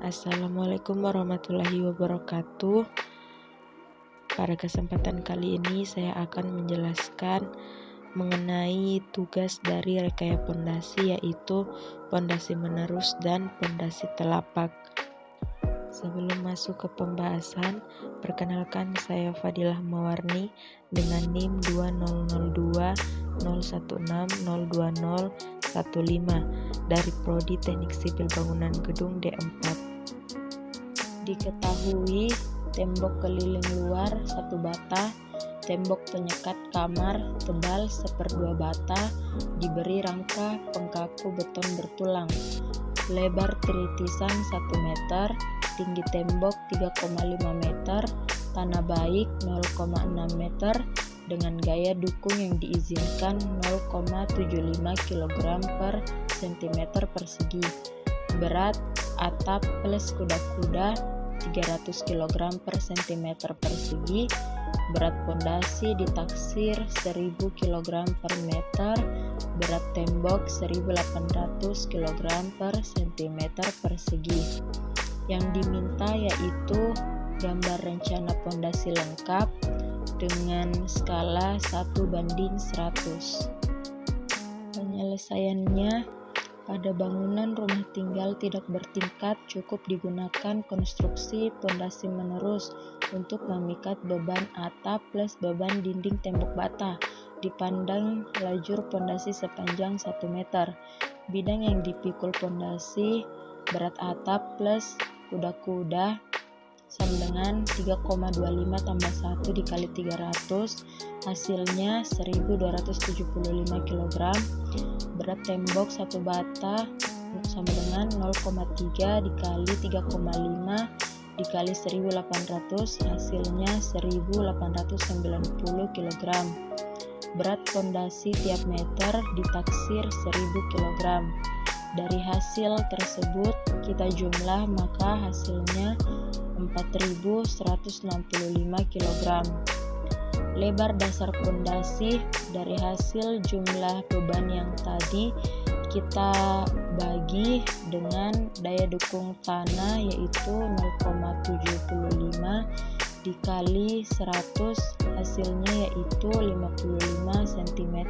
Assalamualaikum warahmatullahi wabarakatuh. Pada kesempatan kali ini saya akan menjelaskan mengenai tugas dari rekayasa pondasi, yaitu pondasi menerus dan pondasi telapak. Sebelum masuk ke pembahasan, perkenalkan saya Fadilah Mawarni dengan NIM 200201602015 dari Prodi Teknik Sipil Bangunan Gedung D4. Diketahui tembok keliling luar 1 bata, tembok penyekat kamar tebal 1/2 bata, diberi rangka pengkaku beton bertulang, lebar tritisan 1 meter, tinggi tembok 3,5 meter, tanah baik 0,6 meter, dengan gaya dukung yang diizinkan 0,75 kg per cm persegi. Berat atap plus kuda-kuda 300 kg per cm persegi. Berat pondasi ditaksir 1000 kg per meter. Berat tembok 1800 kg per cm persegi. Yang diminta yaitu gambar rencana pondasi lengkap dengan skala 1:100. Penyelesaiannya, pada bangunan rumah tinggal tidak bertingkat cukup digunakan konstruksi pondasi menerus untuk memikat beban atap plus beban dinding tembok bata. Dipandang lajur pondasi sepanjang 1 meter. Bidang yang dipikul pondasi, berat atap plus kuda-kuda sama dengan 3,25 tambah 1 dikali 300, hasilnya 1275 kg. Berat tembok 1 bata sama dengan 0,3 dikali 3,5 dikali 1800, hasilnya 1890 kg. Berat pondasi tiap meter ditaksir 1000 kg. Dari hasil tersebut kita jumlah, maka hasilnya 4165 kg. Lebar dasar pondasi, dari hasil jumlah beban yang tadi kita bagi dengan daya dukung tanah, yaitu 0,75 dikali 100, hasilnya yaitu 55 cm.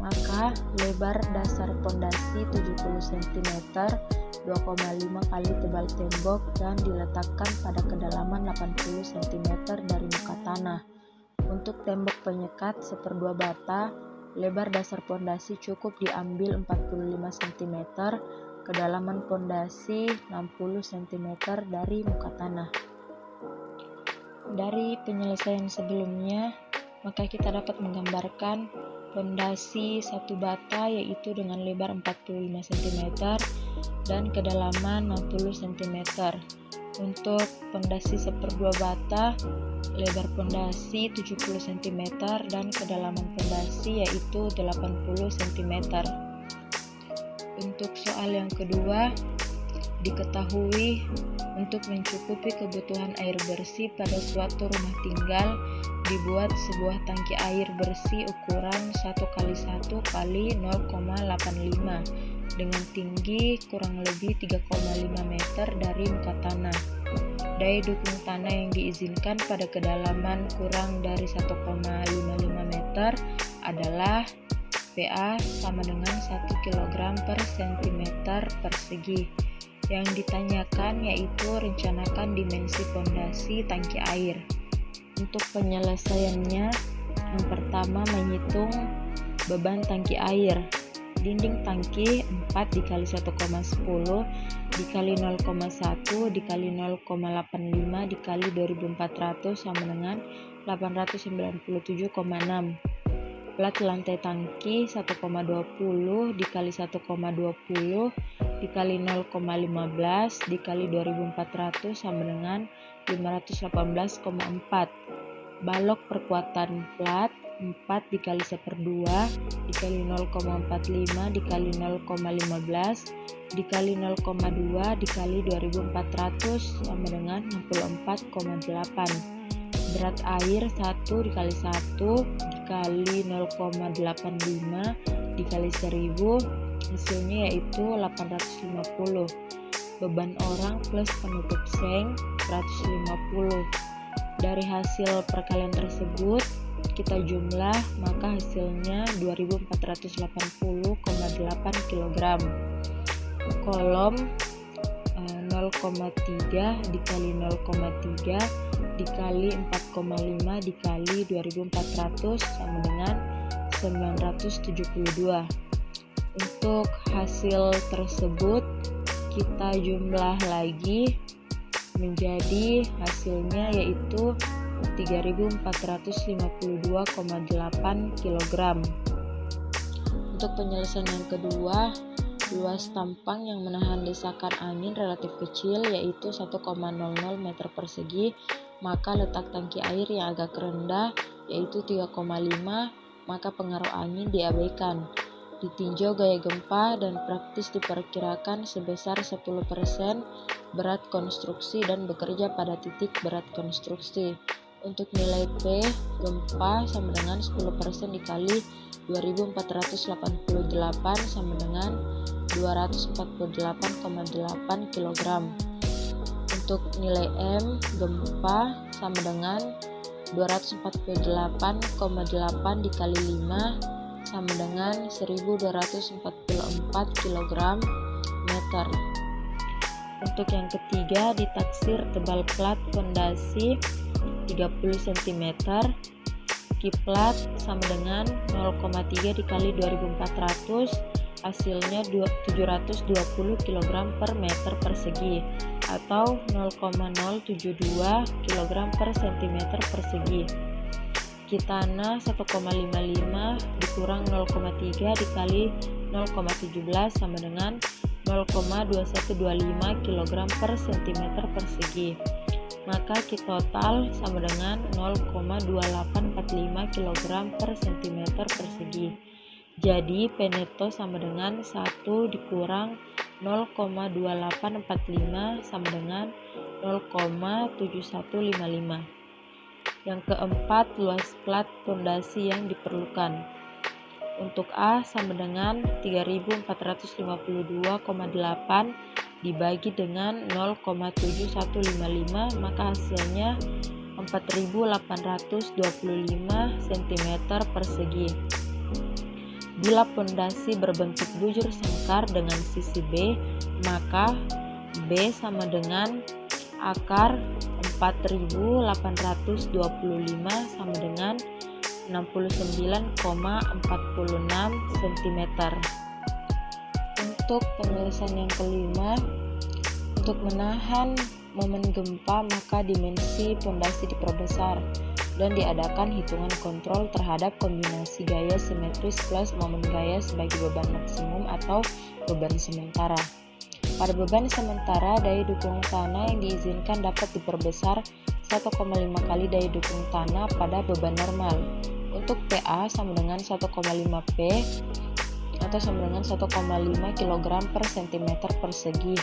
Maka lebar dasar pondasi 70 cm, 2,5 kali tebal tembok, dan diletakkan pada kedalaman 80 cm dari muka tanah. Untuk tembok penyekat 1/2 bata, lebar dasar pondasi cukup diambil 45 cm, kedalaman pondasi 60 cm dari muka tanah. Dari penyelesaian sebelumnya, maka kita dapat menggambarkan pondasi 1 bata yaitu dengan lebar 45 cm dan kedalaman 60 cm. Untuk pondasi 1/2 bata, lebar pondasi 70 cm dan kedalaman pondasi yaitu 80 cm. Untuk soal yang kedua, diketahui untuk mencukupi kebutuhan air bersih pada suatu rumah tinggal dibuat sebuah tangki air bersih ukuran 1x1 kali 0,85 dengan tinggi kurang lebih 3,5 meter dari muka tanah. Daya dukung tanah yang diizinkan pada kedalaman kurang dari 1,55 meter adalah PA sama dengan 1 kg per cm persegi. Yang ditanyakan yaitu rencanakan dimensi pondasi tangki air. Untuk penyelesaiannya, yang pertama menghitung beban tangki air. Dinding tangki 4 dikali 1,10 dikali 0,1 dikali 0,85 dikali 2400 sama dengan 897,6. Plat lantai tangki 1,20 dikali 1,20 dikali 0,15 dikali 2400 sama dengan 518,4. Balok perkuatan plat 4 dikali 1/2 dikali 0,45 dikali 0,15 dikali 0,2 dikali 2400 sama dengan 64,8. Berat air 1 dikali 1 dikali 0,85 dikali 1000, hasilnya yaitu 850. beban orang plus penutup seng 150. Dari hasil perkalian tersebut kita jumlah, maka hasilnya 2480,8 kg. Kolom 0,3 dikali 0,3 dikali 4,5 dikali 2400 sama dengan 972. Untuk hasil tersebut kita jumlah lagi menjadi hasilnya yaitu 3452,8 kg. Untuk penyelesaian yang kedua, luas tampang yang menahan desakan angin relatif kecil yaitu 1,00 meter persegi, maka letak tangki air yang agak rendah yaitu 3,5, maka pengaruh angin diabaikan. Ditinjau gaya gempa dan praktis diperkirakan sebesar 10% berat konstruksi dan bekerja pada titik berat konstruksi. Untuk nilai P gempa sama dengan 10% dikali 2488 sama dengan 248,8 kg. Untuk nilai M gempa sama dengan 248,8 dikali 5 sama dengan 1244 kg meter. Untuk yang ketiga, ditaksir tebal plat fondasi 30 cm, kiplat sama dengan 0,3 dikali 2400, hasilnya 720 kg per meter persegi atau 0,072 kg per cm persegi. Kitana 1,55 dikurang 0,3 dikali 0,17 sama dengan 0,2125 kg per cm persegi. Maka Ki total sama dengan 0,2845 kg per cm persegi. Jadi P neto sama dengan 1 dikurang 0,2845 sama dengan 0,7155. Yang keempat, luas plat fondasi yang diperlukan. Untuk A sama dengan 3452,8 dibagi dengan 0,7155, maka hasilnya 4825 cm persegi. Bila fondasi berbentuk bujur sangkar dengan sisi B, maka B sama dengan akar 4825 sama dengan 69,46 cm. Untuk penulisan yang kelima, untuk menahan momen gempa maka dimensi fondasi diperbesar dan diadakan hitungan kontrol terhadap kombinasi gaya simetris plus momen gaya sebagai beban maksimum atau beban sementara. Pada beban sementara, daya dukung tanah yang diizinkan dapat diperbesar 1,5 kali daya dukung tanah pada beban normal. Untuk PA sama dengan 1,5 P atau sama dengan 1,5 kg per cm persegi.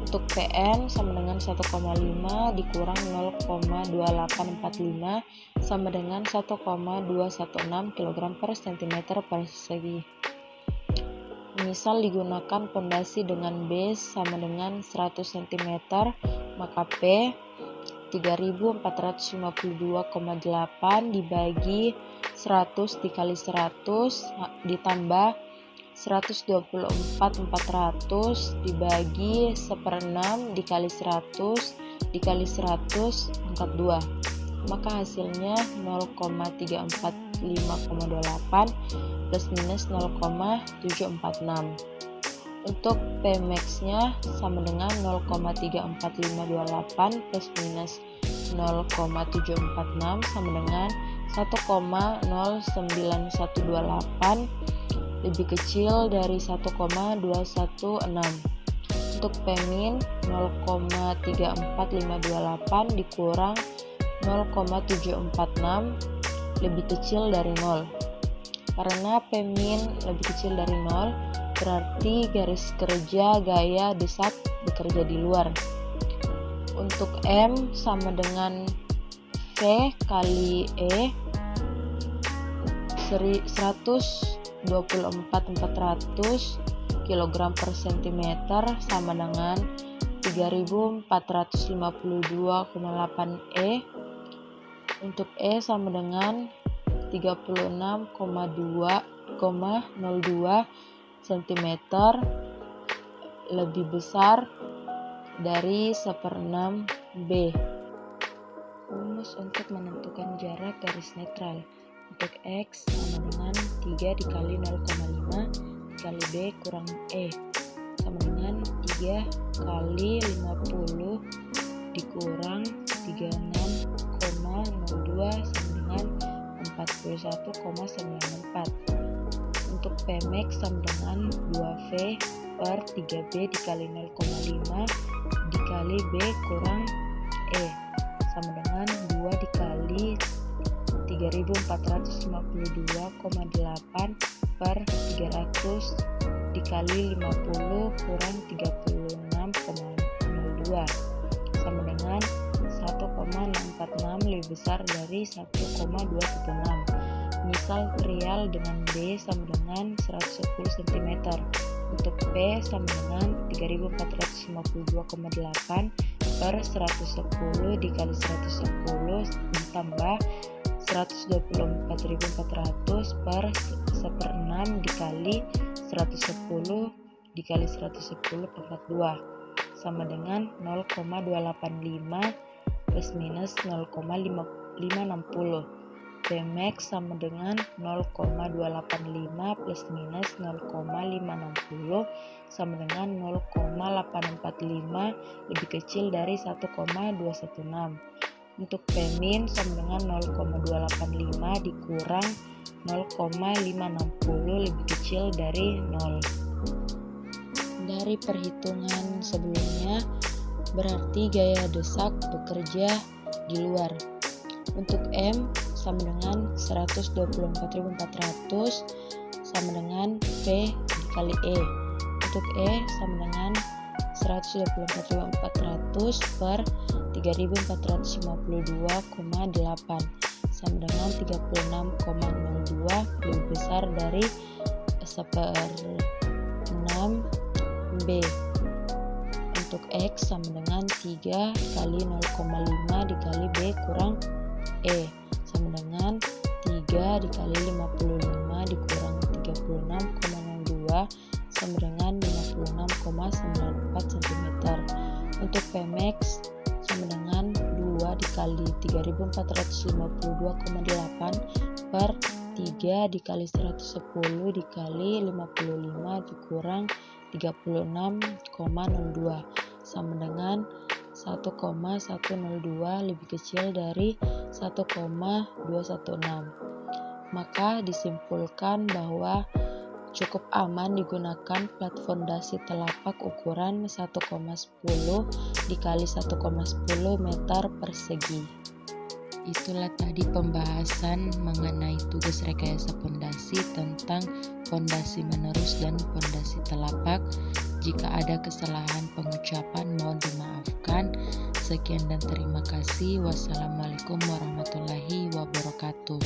Untuk PN sama dengan 1,5 dikurang 0,2845 sama dengan 1,216 kg per cm persegi. Misal digunakan fondasi dengan B sama dengan 100 cm, maka P 3452,8 dibagi 100 dikali 100 ditambah 124.400 dibagi 1/6 dikali 100 dikali 100 angkat 2, maka hasilnya 0,345,28 plus minus 0,746. Untuk Pmax nya sama dengan 0,34528 plus minus 0,746 sama dengan 1,09128 lebih kecil dari 1,216. Untuk Pmin 0,34528 dikurang 0,746 lebih kecil dari 0. Karena Pmin lebih kecil dari 0, berarti garis kerja gaya desak bekerja di luar. Untuk M sama dengan V kali E 124.400, kg per cm sama dengan 3452,8 E. Untuk E sama dengan 36,02 cm lebih besar dari 1/6 B. Rumus untuk menentukan jarak garis netral. Untuk X sama dengan 3 dikali 0,5 dikali B kurang E sama dengan 3 kali 50 dikurang 36,02 sama dengan 41,94. Untuk Pmax sama dengan 2V per 3B dikali 0,5 dikali B kurang E sama dengan 2 dikali 3452,8 per 300 dikali 50 kurang 36,02 sama dengan 1,646 lebih besar dari 1,216. Misal trial dengan B sama dengan 110 cm. Untuk P sama dengan 3452,8 per 110 dikali 110 ditambah 124.400 per 1/6 dikali 110 dikali 110 pangkat 2 sama dengan 0,285 plus minus 0,560. Pmax sama dengan 0,285 plus minus 0,560 sama dengan 0,845 lebih kecil dari 1,216. Untuk Pmin sama dengan 0,285 dikurang 0,560 lebih kecil dari 0. Dari perhitungan sebelumnya, berarti gaya desak bekerja di luar. Untuk M sama dengan 124.400 sama dengan P dikali E. Untuk E sama dengan 124.400 per 3452,8 sama dengan 36,02 lebih besar dari 1/6 B. Untuk X sama dengan 3 kali 0,5 dikali B kurang E sama dengan 3 dikali 55 dikurang 36,02 sama dengan 56,94 cm. Untuk Pmax sama dengan 2 dikali 3452,8 per 3 dikali 110 dikali 55 dikurang 36,02 sama dengan 1,102 lebih kecil dari 1,216. Maka disimpulkan bahwa cukup aman digunakan plat fondasi telapak ukuran 1,10 dikali 1,10 meter persegi. Itulah tadi pembahasan mengenai tugas rekayasa pondasi tentang pondasi menerus dan pondasi telapak. Jika ada kesalahan pengucapan mohon dimaafkan. Sekian dan terima kasih. Wassalamualaikum warahmatullahi wabarakatuh.